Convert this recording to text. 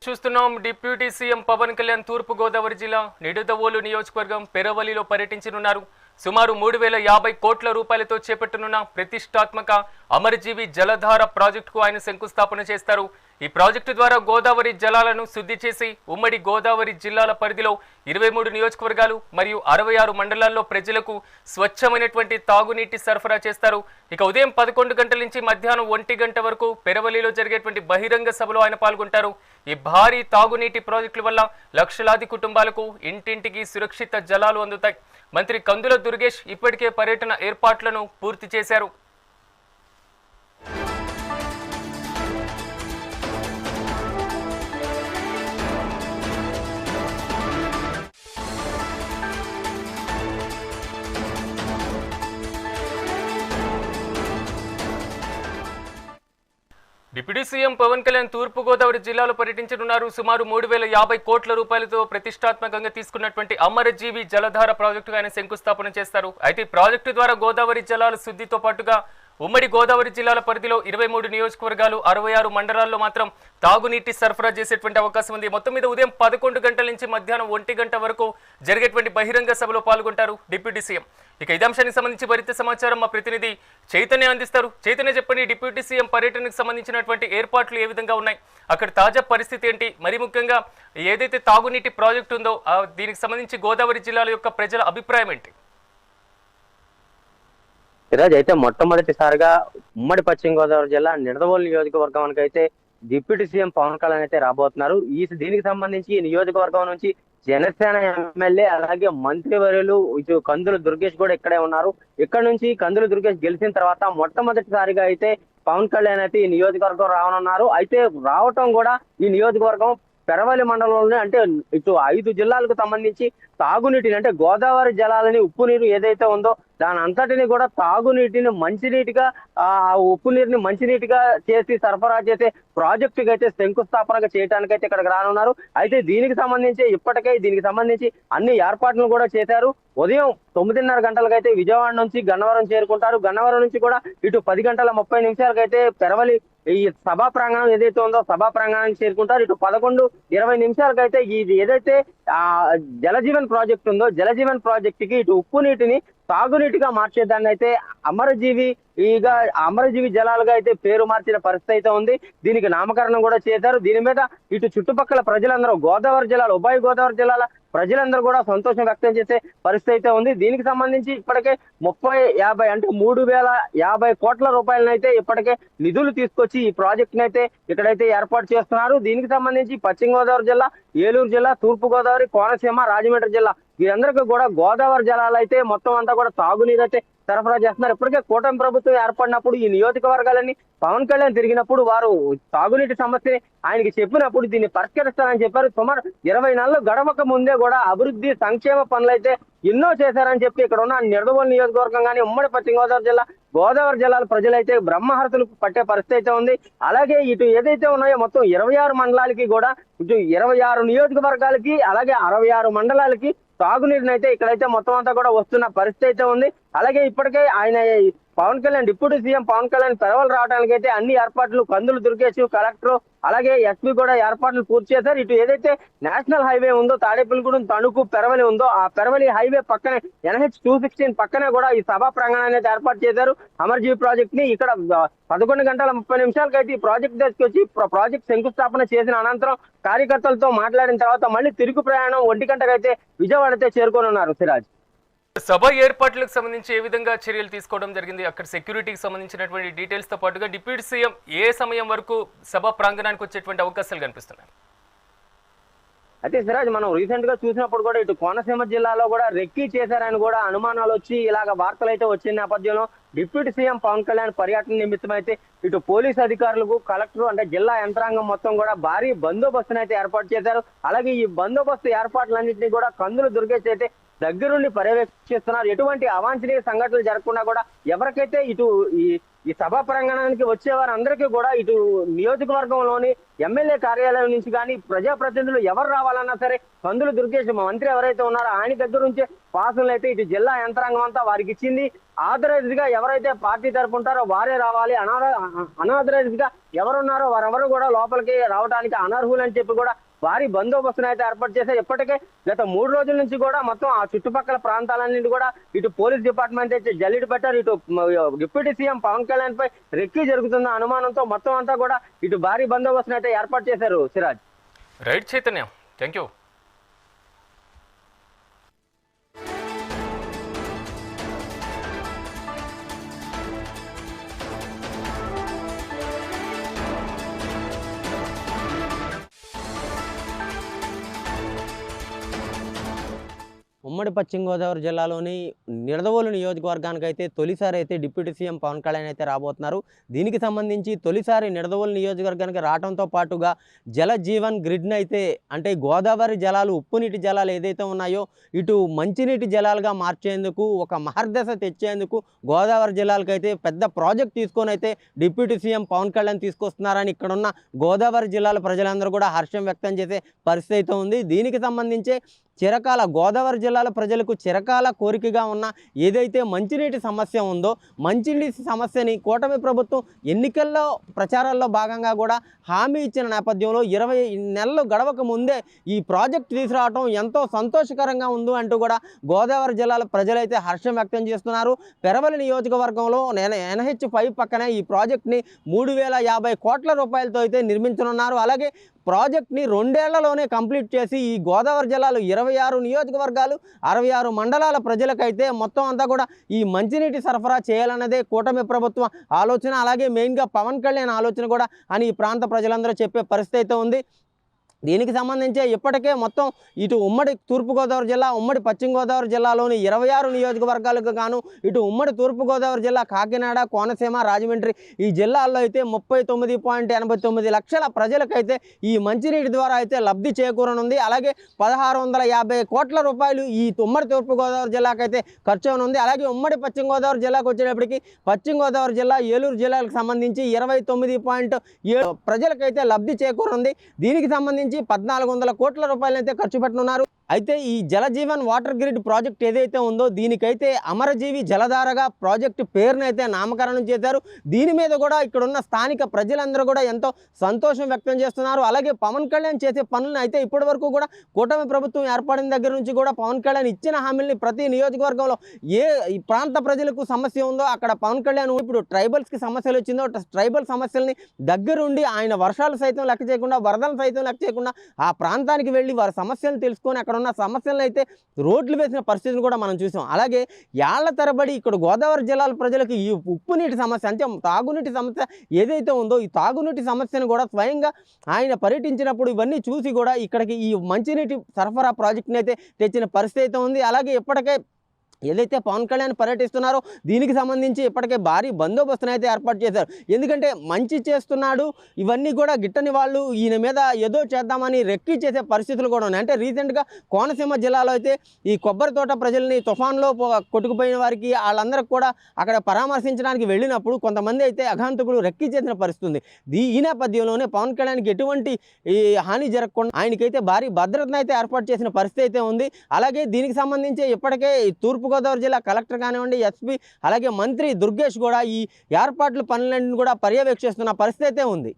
చూస్తున్నాం. Deputy CM Pawan Kalyan తూర్పు గోదావరి జిల్లా నిడదవోలు నియోజకవర్గం పెరవలిలో పర్యటించనున్నారు. సుమారు 3050 కోట్ల రూపాయలతో చేపట్టనున్న ప్రతిష్టాత్మక అమరజీవి జలధార ప్రాజెక్టుకు ఆయన శంకుస్థాపన చేస్తారు. ఈ ప్రాజెక్టు ద్వారా గోదావరి జలాలను శుద్ధి చేసి ఉమ్మడి గోదావరి జిల్లాల పరిధిలో 23 నియోజకవర్గాలు మరియు 66 మండలాల్లో ప్రజలకు స్వచ్ఛమైనటువంటి తాగునీటి సరఫరా చేస్తారు. ఇక ఉదయం 11 గంటల నుంచి మధ్యాహ్నం 1 గంట వరకు పెరవలిలో జరిగేటువంటి బహిరంగ సభలో ఆయన పాల్గొంటారు. ఈ భారీ తాగునీటి ప్రాజెక్టుల వల్ల లక్షలాది కుటుంబాలకు ఇంటింటికి సురక్షిత జలాలు అందుతాయి. మంత్రి కందుల దుర్గేష్ ఇప్పటికే పర్యటన ఏర్పాట్లను పూర్తి చేశారు. డిప్యూటీ సీఎం పవన్ కళ్యాణ్ తూర్పు గోదావరి జిల్లాలో పర్యటించనున్నారు. సుమారు 3050 కోట్ల రూపాయలతో ప్రతిష్టాత్మకంగా తీసుకున్నటువంటి అమరజీవి జలధార ప్రాజెక్టుకు ఆయన శంకుస్థాపన చేస్తారు. అయితే ఈ ప్రాజెక్టు ద్వారా గోదావరి జలాల శుద్ధితో పాటుగా ఉమ్మడి గోదావరి జిల్లాల పరిధిలో 23 నియోజకవర్గాలు 66 మండలాల్లో మాత్రం తాగునీటి సరఫరా చేసేటువంటి అవకాశం ఉంది. మొత్తం మీద ఉదయం 11 గంటల నుంచి మధ్యాహ్నం 1 గంట వరకు జరిగేటువంటి బహిరంగ సభలో పాల్గొంటారు డిప్యూటీ సీఎం. ఇక ఇదే అంశానికి సంబంధించి మరింత సమాచారం మా ప్రతినిధి చైతన్య అందిస్తారు. చైతన్య, చెప్పండి, డిప్యూటీ సీఎం పర్యటనకు సంబంధించినటువంటి ఏర్పాట్లు ఏ విధంగా ఉన్నాయి, అక్కడ తాజా పరిస్థితి ఏంటి, మరి ముఖ్యంగా ఏదైతే తాగునీటి ప్రాజెక్టు ఉందో దీనికి సంబంధించి గోదావరి జిల్లాల యొక్క ప్రజల అభిప్రాయం ఏంటి? ఈరోజు అయితే మొట్టమొదటిసారిగా ఉమ్మడి పశ్చిమ గోదావరి జిల్లా నిడదవోలు నియోజకవర్గానికి అయితే డిప్యూటీ సీఎం పవన్ కళ్యాణ్ అయితే రాబోతున్నారు. దీనికి సంబంధించి ఈ నియోజకవర్గం నుంచి జనసేన ఎమ్మెల్యే అలాగే మంత్రివర్యులు ఇటు కందుల దుర్గేష్ కూడా ఇక్కడే ఉన్నారు. ఇక్కడ నుంచి కందుల దుర్గేష్ గెలిచిన తర్వాత మొట్టమొదటిసారిగా అయితే పవన్ కళ్యాణ్ అయితే ఈ నియోజకవర్గం రానున్నారు. అయితే రావటం కూడా ఈ నియోజకవర్గం పెరవలి మండలంలోనే, అంటే ఇటు 5 జిల్లాలకు సంబంధించి తాగునీటిని, అంటే గోదావరి జలాలని ఉప్పు నీరు ఏదైతే ఉందో దాని అంతటిని కూడా తాగునీటిని మంచినీటిగా ఉప్పు నీరుని మంచినీటిగా చేసి సరఫరా చేసే ప్రాజెక్టుకి అయితే శంకుస్థాపనగా చేయడానికైతే ఇక్కడికి రానున్నారు. అయితే దీనికి సంబంధించి అన్ని ఏర్పాట్లు కూడా చేశారు. ఉదయం 9:30 గంటలకైతే విజయవాడ నుంచి గన్నవరం చేరుకుంటారు. గన్నవరం నుంచి కూడా ఇటు 10:30 పెరవలి ఈ సభా ప్రాంగణం ఏదైతే ఉందో సభా ప్రాంగణానికి చేరుకుంటారు. ఇటు 11:20 ఇది ఏదైతే జలజీవన్ ప్రాజెక్ట్ ఉందో జలజీవన్ ప్రాజెక్ట్ కి ఇటు ఉప్పు నీటిని తాగునీటిగా మార్చేదాన్ని అయితే అమరజీవి జలాలుగా అయితే పేరు మార్చిన పరిస్థితి అయితే ఉంది. దీనికి నామకరణం కూడా చేశారు. దీని మీద ఇటు చుట్టుపక్కల ప్రజలందరూ గోదావరి జిల్లాలో ఉభయ గోదావరి జిల్లాల ప్రజలందరూ కూడా సంతోషం వ్యక్తం చేసే పరిస్థితి అయితే ఉంది. దీనికి సంబంధించి ఇప్పటికే 3050 అంటే 3050 కోట్ల రూపాయలను అయితే ఇప్పటికే నిధులు తీసుకొచ్చి ఈ ప్రాజెక్ట్ అయితే ఇక్కడైతే ఏర్పాటు చేస్తున్నారు. దీనికి సంబంధించి పశ్చిమ గోదావరి జిల్లా, ఏలూరు జిల్లా, తూర్పు గోదావరి, కోనసీమ, రాజమండ్రి జిల్లా వీరందరికీ కూడా గోదావరి జలాలు అయితే మొత్తం అంతా కూడా తాగునీరు అయితే సరఫరా చేస్తున్నారు. ఇప్పటికే కూటమి ప్రభుత్వం ఏర్పడినప్పుడు ఈ నియోజకవర్గాలన్నీ పవన్ కళ్యాణ్ తిరిగినప్పుడు వారు తాగునీటి సమస్యని ఆయనకి చెప్పినప్పుడు దీన్ని పరిష్కరిస్తారని చెప్పారు. సుమారు 20 నెలలు గడవక ముందే కూడా అభివృద్ధి సంక్షేమ పనులు అయితే ఎన్నో చేశారని చెప్పి ఇక్కడ ఉన్న నిడదవోలు నియోజకవర్గం కానీ ఉమ్మడి పశ్చిమ గోదావరి జిల్లా గోదావరి జిల్లాల ప్రజలైతే బ్రహ్మహర్తలు పట్టే పరిస్థితి అయితే ఉంది. అలాగే ఇటు ఏదైతే ఉన్నాయో మొత్తం 26 మండలాలకి కూడా ఇటు 26 నియోజకవర్గాలకి అలాగే 66 మండలాలకి తాగునీరుని అయితే ఇక్కడైతే మొత్తం అంతా కూడా వస్తున్న పరిస్థితి అయితే ఉంది. అలాగే ఇప్పటికే ఆయన పవన్ కళ్యాణ్ డిప్యూటీ సీఎం పవన్ కళ్యాణ్ పెరవలు రావడానికి అయితే అన్ని ఏర్పాట్లు కందులు దుర్గేష్, కలెక్టర్ అలాగే ఎస్పీ కూడా ఏర్పాట్లు పూర్తి చేశారు. ఇటు ఏదైతే నేషనల్ హైవే ఉందో తాడేపల్లిగూడెం తణుకు పెరవలి ఉందో ఆ పెరవలి హైవే పక్కనే NH 216 పక్కనే కూడా ఈ సభా ప్రాంగణాన్ని అయితే ఏర్పాటు చేశారు. అమర్జీవి ప్రాజెక్ట్ ని ఇక్కడ 11:30 అయితే ఈ ప్రాజెక్ట్ తీసుకొచ్చి ప్రాజెక్ట్ శంకుస్థాపన చేసిన అనంతరం కార్యకర్తలతో మాట్లాడిన తర్వాత మళ్ళీ తిరుగు ప్రయాణం 1 గంటకైతే విజయవాడ అయితే చేరుకోనున్నారు. సిరాజ్, సభ ఏర్పాట్లకు సంబంధించి ఏ విధంగా చర్యలు తీసుకోవడం జరిగింది, అక్కడ సెక్యూరిటీకి సంబంధించినటువంటి డీటెయిల్స్ తో పాటుగా డిప్యూటీ సీఎం ఏ సమయం వరకు సభ ప్రాంగణానికి వచ్చేటువంటి అవకాశాలు కనిపిస్తున్నాయి? అయితే సిరాజ్, మనం రీసెంట్ గా చూసినప్పుడు కూడా ఇటు కోనసీమ జిల్లాలో కూడా రెక్కీ చేశారని కూడా అనుమానాలు వచ్చి ఇలాగ వార్తలు అయితే వచ్చిన నేపథ్యంలో డిప్యూటీ సీఎం పవన్ కళ్యాణ్ పర్యటన నిమిత్తం అయితే ఇటు పోలీస్ అధికారులకు, కలెక్టర్ అంటే జిల్లా యంత్రాంగం మొత్తం కూడా భారీ బందోబస్తును అయితే ఏర్పాటు చేశారు. అలాగే ఈ బందోబస్తు ఏర్పాట్లన్నింటినీ కూడా కందుల దుర్గేష్ అయితే దగ్గరుండి పర్యవేక్షిస్తున్నారు. ఎటువంటి అవాంఛనీయ సంఘటనలు జరగకుండా కూడా ఎవరికైతే ఇటు ఈ సభా ప్రాంగణానికి వచ్చే వారందరికీ కూడా ఇటు నియోజకవర్గంలోని ఎమ్మెల్యే కార్యాలయం నుంచి కానీ ప్రజాప్రతినిధులు ఎవరు రావాలన్నా సరే కందుల దుర్గేష్ మంత్రి ఎవరైతే ఉన్నారో ఆయన దగ్గర నుంచే పాసులు అయితే ఇటు జిల్లా యంత్రాంగం అంతా వారికి ఇచ్చింది. ఆథరైజ్డ్ గా ఎవరైతే పార్టీ తరపు ఉంటారో వారే రావాలి, అనాథరైజ్డ్ గా ఎవరున్నారో వారెవరు కూడా లోపలికి రావడానికి అనర్హులు అని చెప్పి కూడా భారీ బందోబస్తును అయితే ఏర్పాటు చేశారు. ఇప్పటికే గత 3 రోజుల నుంచి కూడా మొత్తం ఆ చుట్టుపక్కల ప్రాంతాలన్నింటి కూడా ఇటు పోలీస్ డిపార్ట్మెంట్ అయితే జల్లిడి పెట్టారు. ఇటు డిప్యూటీ సీఎం పవన్ కళ్యాణ్ పై రెక్కి జరుగుతున్న అనుమానంతో మొత్తం అంతా కూడా ఇటు భారీ బందోబస్తును అయితే ఏర్పాటు చేశారు. Siraj. Right Chaitanya, thank you. ఉమ్మడి పశ్చిమ గోదావరి జిల్లాలోని నిడదవోలు నియోజకవర్గానికి అయితే తొలిసారి అయితే డిప్యూటీ సీఎం పవన్ కళ్యాణ్ అయితే రాబోతున్నారు. దీనికి సంబంధించి తొలిసారి నిడదవోలు నియోజకవర్గానికి రావడంతో పాటుగా జల జీవన్ గ్రిడ్ని అయితే అంటే గోదావరి జలాలు, ఉప్పు నీటి జలాలు ఏదైతే ఉన్నాయో ఇటు మంచినీటి జలాలుగా మార్చేందుకు, ఒక మహర్దశ తెచ్చేందుకు గోదావరి జిల్లాలకైతే పెద్ద ప్రాజెక్ట్ తీసుకొని అయితే డిప్యూటీ సీఎం పవన్ కళ్యాణ్ తీసుకొస్తున్నారని ఇక్కడున్న గోదావరి జిల్లాల ప్రజలందరూ కూడా హర్షం వ్యక్తం చేసే పరిస్థితి అయితే ఉంది. దీనికి సంబంధించే చిరకాల గోదావరి జిల్లాల ప్రజలకు చిరకాల కోరికగా ఉన్న ఏదైతే మంచినీటి సమస్య ఉందో, మంచినీటి సమస్యని కూటమి ప్రభుత్వం ఎన్నికల్లో ప్రచారాల్లో భాగంగా కూడా హామీ ఇచ్చిన నేపథ్యంలో 20 నెలలు గడవక ముందే ఈ ప్రాజెక్ట్ తీసుకురావడం ఎంతో సంతోషకరంగా ఉంది అంటూ కూడా గోదావరి జిల్లాల ప్రజలైతే హర్షం వ్యక్తం చేస్తున్నారు. పెరవలి నియోజకవర్గంలో NH5 పక్కనే ఈ ప్రాజెక్ట్ని 3050 కోట్ల రూపాయలతో అయితే నిర్మించనున్నారు. అలాగే ప్రాజెక్ట్ని 2 ఏళ్లలోనే కంప్లీట్ చేసి ఈ గోదావరి జిల్లాలో 26 నియోజకవర్గాలు 66 మండలాల ప్రజలకైతే మొత్తం అంతా కూడా ఈ మంచినీటి సరఫరా చేయాలన్నదే కూటమి ప్రభుత్వం ఆలోచన. అలాగే మెయిన్గా పవన్ కళ్యాణ్ ఆలోచన కూడా అని ఈ ప్రాంత ప్రజలందరూ చెప్పే పరిస్థితి అయితే ఉంది. దీనికి సంబంధించి ఇప్పటికే మొత్తం ఇటు ఉమ్మడి తూర్పుగోదావరి జిల్లా, ఉమ్మడి పశ్చిమ గోదావరి జిల్లాలోని 26 నియోజకవర్గాలకు గాను ఇటు ఉమ్మడి తూర్పుగోదావరి జిల్లా కాకినాడ, కోనసీమ, రాజమండ్రి ఈ జిల్లాల్లో అయితే 39.89 లక్షల ప్రజలకైతే ఈ మంచినీటి ద్వారా అయితే లబ్ధి చేకూరనుంది. అలాగే 1650 కోట్ల రూపాయలు ఈ ఉమ్మడి తూర్పుగోదావరి జిల్లాకైతే ఖర్చు అవనుంది. అలాగే ఉమ్మడి పశ్చిమ గోదావరి జిల్లాకు వచ్చేటప్పటికి పశ్చిమ గోదావరి జిల్లా, ఏలూరు జిల్లాలకు సంబంధించి 29.7 ప్రజలకైతే లబ్ధి చేకూరనుంది. దీనికి సంబంధించి 1400 కోట్ల రూపాయలైతే ఖర్చు పెట్టనున్నారు. అయితే ఈ జలజీవన్ వాటర్ గ్రిడ్ ప్రాజెక్ట్ ఏదైతే ఉందో దీనికైతే అమరజీవి జలధారగా ప్రాజెక్టు పేరునైతే నామకరణం చేశారు. దీని మీద కూడా ఇక్కడున్న స్థానిక ప్రజలందరూ కూడా ఎంతో సంతోషం వ్యక్తం చేస్తున్నారు. అలాగే పవన్ కళ్యాణ్ చేసే పనులను అయితే ఇప్పటి వరకు కూడా కూటమి ప్రభుత్వం ఏర్పడిన దగ్గర నుంచి కూడా పవన్ కళ్యాణ్ ఇచ్చిన హామీల్ని ప్రతి నియోజకవర్గంలో ఏ ఈ ప్రాంత ప్రజలకు సమస్య ఉందో అక్కడ పవన్ కళ్యాణ్ ఇప్పుడు ట్రైబల్స్కి సమస్యలు వచ్చిందో ట్రైబల్ సమస్యల్ని దగ్గరుండి ఆయన వర్షాలు సైతం లెక్క చేయకుండా, వరదలు సైతం లెక్క చేయకుండా ఆ ప్రాంతానికి వెళ్ళి వారి సమస్యలను తెలుసుకొని అక్కడ ఉన్న సమస్యలను అయితే రోడ్లు వేసిన పరిస్థితిని కూడా మనం చూసాం. అలాగే ఏళ్ల తరబడి ఇక్కడ గోదావరి జిల్లాల ప్రజలకు ఈ ఉప్పు నీటి సమస్య అంటే తాగునీటి సమస్య ఏదైతే ఉందో ఈ తాగునీటి సమస్యను కూడా స్వయంగా ఆయన పర్యటించినప్పుడు ఇవన్నీ చూసి కూడా ఇక్కడికి ఈ మంచినీటి సరఫరా ప్రాజెక్టుని అయితే తెచ్చిన పరిస్థితి అయితే ఉంది. అలాగే ఇప్పటికే ఏదైతే పవన్ కళ్యాణ్ పర్యటిస్తున్నారో దీనికి సంబంధించి ఇప్పటికే భారీ బందోబస్తును అయితే ఏర్పాటు చేశారు. ఎందుకంటే మంచి చేస్తున్నాడు, ఇవన్నీ కూడా గిట్టని వాళ్ళు ఈయన మీద ఏదో చేద్దామని రెక్కి చేసే పరిస్థితులు కూడా ఉన్నాయి. అంటే రీసెంట్గా కోనసీమ జిల్లాలో అయితే ఈ కొబ్బరి తోట ప్రజల్ని తుఫాన్లో కొట్టుకుపోయిన వారికి వాళ్ళందరికీ కూడా అక్కడ పరామర్శించడానికి వెళ్ళినప్పుడు కొంతమంది అయితే అఘాంతకులు రెక్కి చేసిన పరిస్థితి ఉంది. ఈ నేపథ్యంలోనే పవన్ కళ్యాణ్కి ఎటువంటి ఈ హాని జరగకుండా ఆయనకైతే భారీ భద్రతను అయితే ఏర్పాటు చేసిన పరిస్థితి అయితే ఉంది. అలాగే దీనికి సంబంధించి ఇప్పటికే తూర్పుగోదావరి జిల్లా కలెక్టర్ కానివ్వండి, ఎస్పీ అలాగే మంత్రి దుర్గేష్ కూడా ఈ ఏర్పాట్ల పనులన్నీ కూడా పర్యవేక్షిస్తున్న పరిస్థితి అయితే ఉంది.